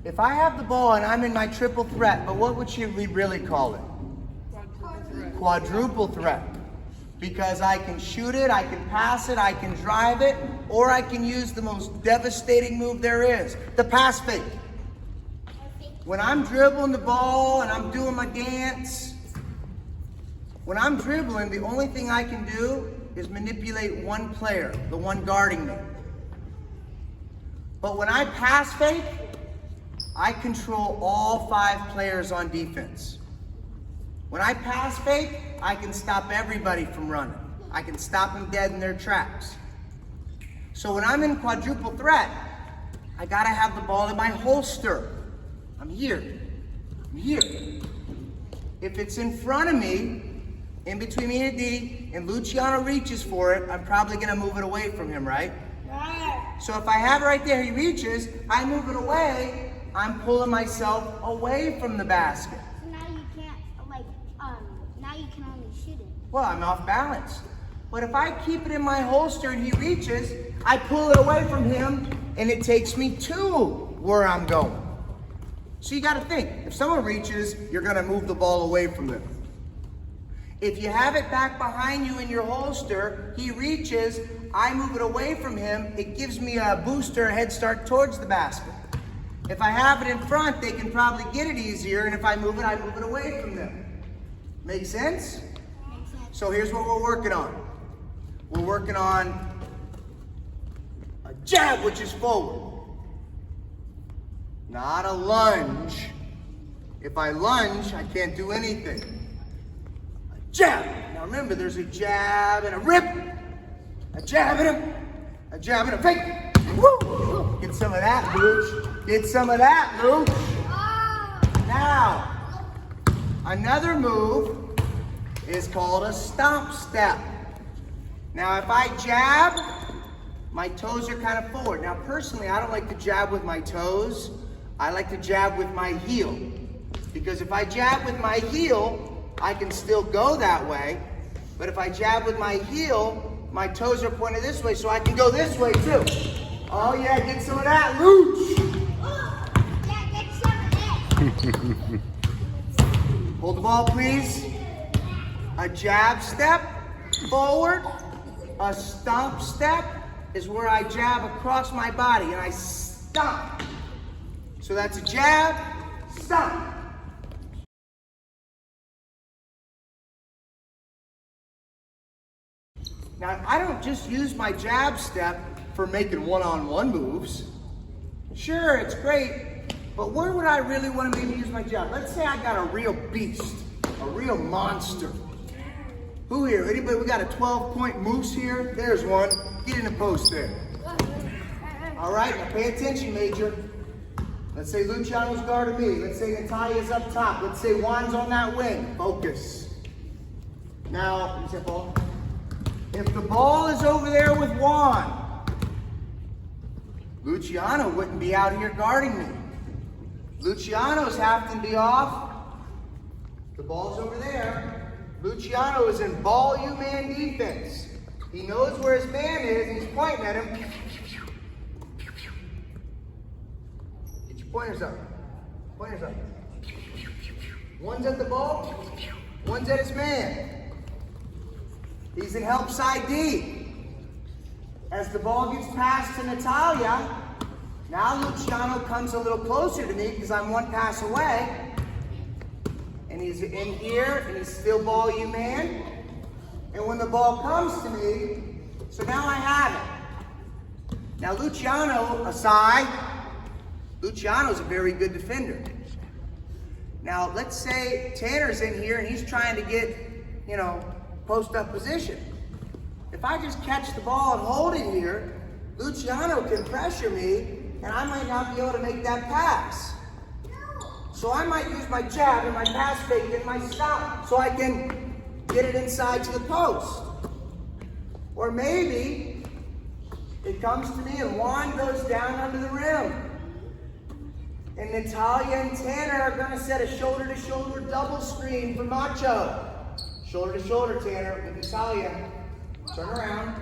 If I have the ball and I'm in my triple threat, but what would we really call it? Quadruple threat. Because I can shoot it, I can pass it, I can drive it, or I can use the most devastating move there is, the pass fake. When I'm dribbling the ball and I'm doing my dance, when I'm dribbling, the only thing I can do is manipulate one player, the one guarding me. But when I pass fake, I control all 5 players on defense. When I pass fake, I can stop everybody from running. I can stop them dead in their tracks. So when I'm in quadruple threat, I gotta have the ball in my holster. I'm here. I'm here. If it's in front of me, in between me and D, and Luciano reaches for it, I'm probably gonna move it away from him, right? Right. So if I have it right there, he reaches, I move it away, I'm pulling myself away from the basket. So now you can't, now you can only shoot it. Well, I'm off balance. But if I keep it in my holster and he reaches, I pull it away from him and it takes me to where I'm going. So you gotta think, if someone reaches, you're gonna move the ball away from them. If you have it back behind you in your holster, he reaches, I move it away from him, it gives me a booster, a head start towards the basket. If I have it in front, they can probably get it easier, and if I move it away from them. Make sense? Makes sense. So here's what we're working on. We're working on a jab, which is forward. Not a lunge. If I lunge, I can't do anything. A jab. Now remember, there's a jab and a rip. A jab and a jab and a fake. Woo! Get some of that, Luch. Get some of that, Luch. Now, another move is called a stomp step. Now, if I jab, my toes are kind of forward. Now, personally, I don't like to jab with my toes. I like to jab with my heel. Because if I jab with my heel, I can still go that way. But if I jab with my heel, my toes are pointed this way, so I can go this way too. Oh yeah, get some of that, Luch. Yeah, get some of that. Hold the ball, please. A jab step forward. A stomp step is where I jab across my body and I stomp. So that's a jab, stomp. Now, I don't just use my jab step for making one-on-one moves. Sure, it's great, but where would I really want to maybe use my jab? Let's say I got a real beast, a real monster. Who here? Anybody? We got a 12-point moose here. There's one. Get in the post there. All right, now pay attention, Major. Let's say Luciano's guarding me. Let's say Natalia's up top. Let's say Juan's on that wing. Focus. Now, if the ball is over there with Juan, Luciano wouldn't be out here guarding me. Luciano's have to be off. The ball's over there. Luciano is in ball man defense. He knows where his man is and he's pointing at him. Get your pointers up. Pointers up. One's at the ball, one's at his man. He's in help side D. As the ball gets passed to Natalia, now Luciano comes a little closer to me because I'm one pass away. And he's in here, and he's still ball man. And when the ball comes to me, so now I have it. Now Luciano, aside, Luciano's a very good defender. Now let's say Tanner's in here and he's trying to get, post up position. If I just catch the ball and hold it here, Luciano can pressure me and I might not be able to make that pass. So I might use my jab and my pass fake and my stop so I can get it inside to the post. Or maybe it comes to me and Juan goes down under the rim. And Natalia and Tanner are going to set a shoulder-to-shoulder double screen for Macho. Shoulder-to-shoulder, Tanner, and Natalia. Turn around,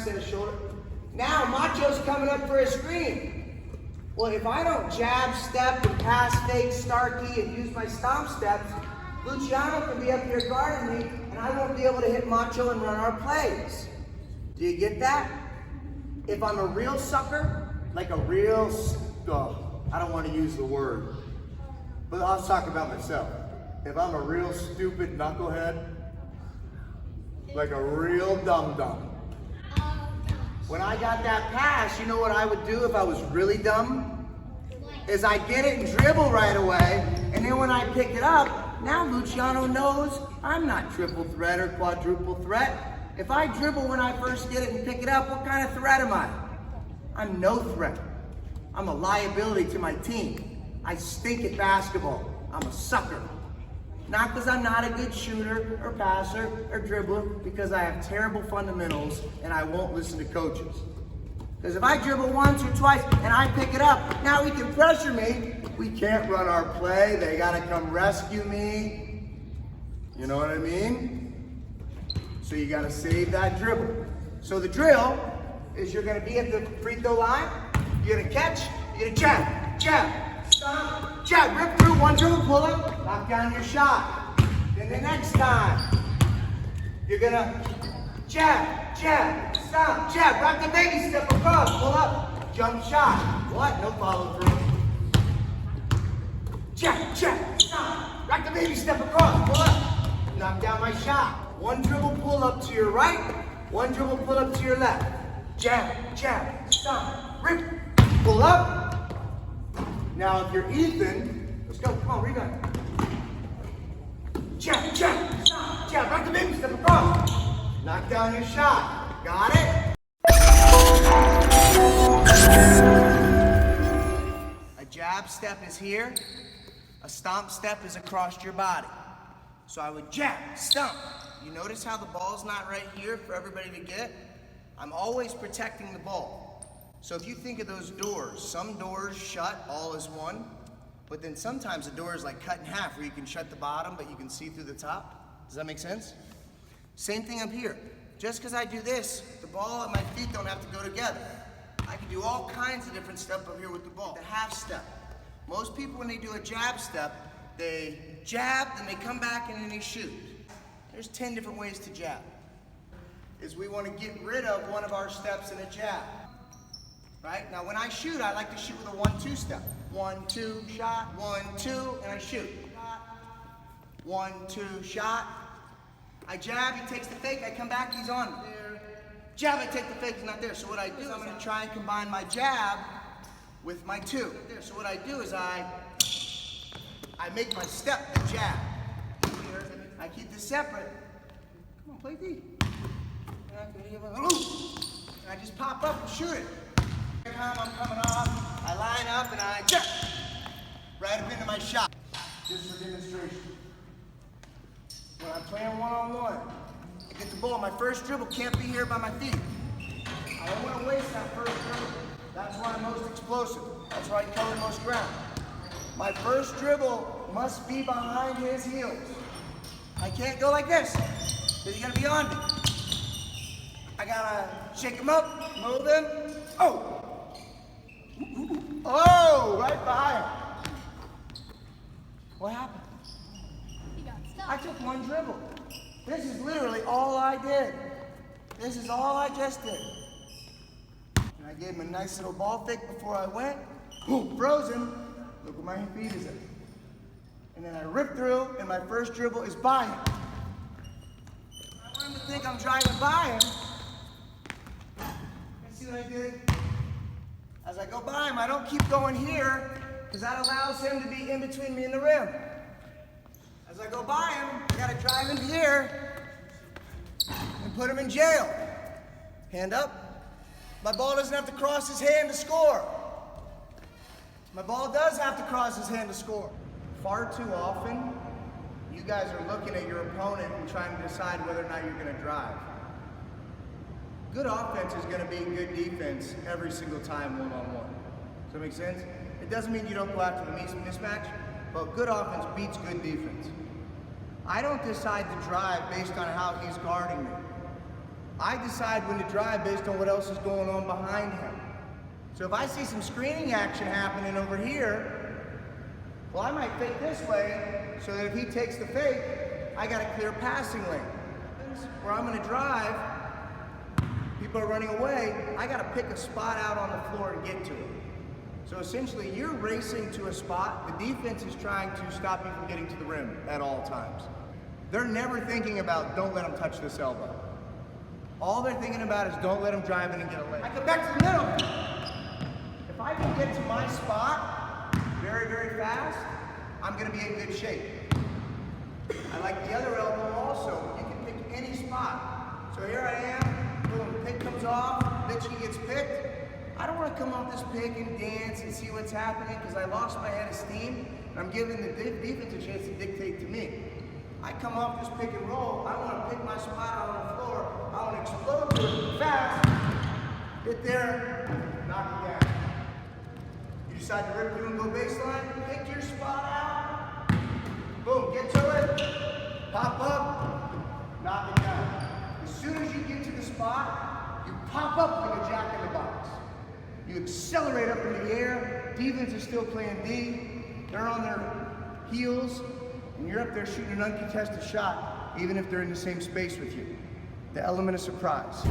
set a shoulder. Now Macho's coming up for a screen. Well, if I don't jab, step, and pass, fake, Starkey, and use my stomp steps, Luciano can be up here guarding me, and I won't be able to hit Macho and run our plays. Do you get that? If I'm a real sucker, like a real, I don't want to use the word, but I'll talk about myself. If I'm a real stupid knucklehead, like a real dum-dum, when I got that pass, you know what I would do if I was really dumb? Is I get it and dribble right away, and then when I pick it up, now Luciano knows I'm not triple threat or quadruple threat. If I dribble when I first get it and pick it up, what kind of threat am I? I'm no threat. I'm a liability to my team. I stink at basketball. I'm a sucker. Not because I'm not a good shooter or passer or dribbler, because I have terrible fundamentals and I won't listen to coaches. Because if I dribble once or twice and I pick it up, now he can pressure me. We can't run our play. They got to come rescue me. You know what I mean? So you got to save that dribble. So the drill is you're going to be at the free throw line. You're going to catch. You're going to jab, jab, stop, jab, rip through, one dribble, pull up, knock down your shot. Then the next time, you're going to jab, jab, stop, jab, rock the baby, step across, pull up, jump shot. What? No follow through. Jab, jab, stop, rock the baby, step across, pull up, knock down my shot. One dribble pull up to your right, one dribble pull up to your left. Jab, jab, stop, rip, pull up. Now if you're Ethan, let's go, come on, rebound. Jab, jab, stop, jab, rock the baby, step across. Knock down your shot. Got it? A jab step is here. A stomp step is across your body. So I would jab, stomp. You notice how the ball's not right here for everybody to get? I'm always protecting the ball. So if you think of those doors, some doors shut all as one, but then sometimes the door is like cut in half where you can shut the bottom, but you can see through the top. Does that make sense? Same thing up here. Just because I do this, the ball and my feet don't have to go together. I can do all kinds of different stuff up here with the ball. The half step. Most people, when they do a jab step, they jab, then they come back and then they shoot. There's 10 different ways to jab. Is we want to get rid of one of our steps in a jab. Right? Now when I shoot, I like to shoot with a 1-2 step. 1-2 shot, 1-2, and I shoot. 1-2 shot. I jab, he takes the fake, I come back, he's on there. Jab, I take the fake, he's not there. So what I do is I'm going to try and combine my jab with my 2. So what I do is I make my step the jab. I keep this separate. Come on, play D. And I just pop up and shoot it. Every time I'm coming off, I line up and I jab right up into my shot. Just for demonstration. When I'm playing one-on-one, I get the ball. My first dribble can't be here by my feet. I don't want to waste that first dribble. That's where I'm most explosive. That's where I cover most ground. My first dribble must be behind his heels. I can't go like this, because he's going to be on me. I got to shake him up, move him. Oh! Oh, right behind him. What happened? I took one dribble. This is literally all I did. This is all I just did. And I gave him a nice little ball fake before I went. Boom, frozen. Look where my feet is at. And then I rip through, and my first dribble is by him. I want him to think I'm driving by him. And see what I did? As I go by him, I don't keep going here, because that allows him to be in between me and the rim. As I go by him, I gotta drive him here and put him in jail. Hand up. My ball doesn't have to cross his hand to score. My ball does have to cross his hand to score. Far too often, you guys are looking at your opponent and trying to decide whether or not you're gonna drive. Good offense is gonna be good defense every single time one-on-one. Does that make sense? It doesn't mean you don't go after the mismatch, but good offense beats good defense. I don't decide to drive based on how he's guarding me. I decide when to drive based on what else is going on behind him. So if I see some screening action happening over here, well, I might fake this way so that if he takes the fake, I got a clear passing lane. Where I'm gonna drive, people are running away, I gotta pick a spot out on the floor to get to it. So essentially, you're racing to a spot, the defense is trying to stop you from getting to the rim at all times. They're never thinking about, don't let him touch this elbow. All they're thinking about is don't let him drive in and get a leg. I come back to the middle. If I can get to my spot very, very fast, I'm gonna be in good shape. I like the other elbow also. You can pick any spot. So here I am, boom, pick comes off, Mitchie gets picked. I don't want to come off this pick and dance and see what's happening because I lost my head of steam. I'm giving the defense a chance to dictate to me. I come off this pick and roll, I want to pick my spot out on the floor. I want to explode to it fast, get there, knock it down. You decide to rip through and go baseline, pick your spot out, boom, get to it, pop up, knock it down. As soon as you get to the spot, you pop up like a jack in the box. You accelerate up in the air, defense is still playing D, they're on their heels, and you're up there shooting an uncontested shot, even if they're in the same space with you. The element of surprise.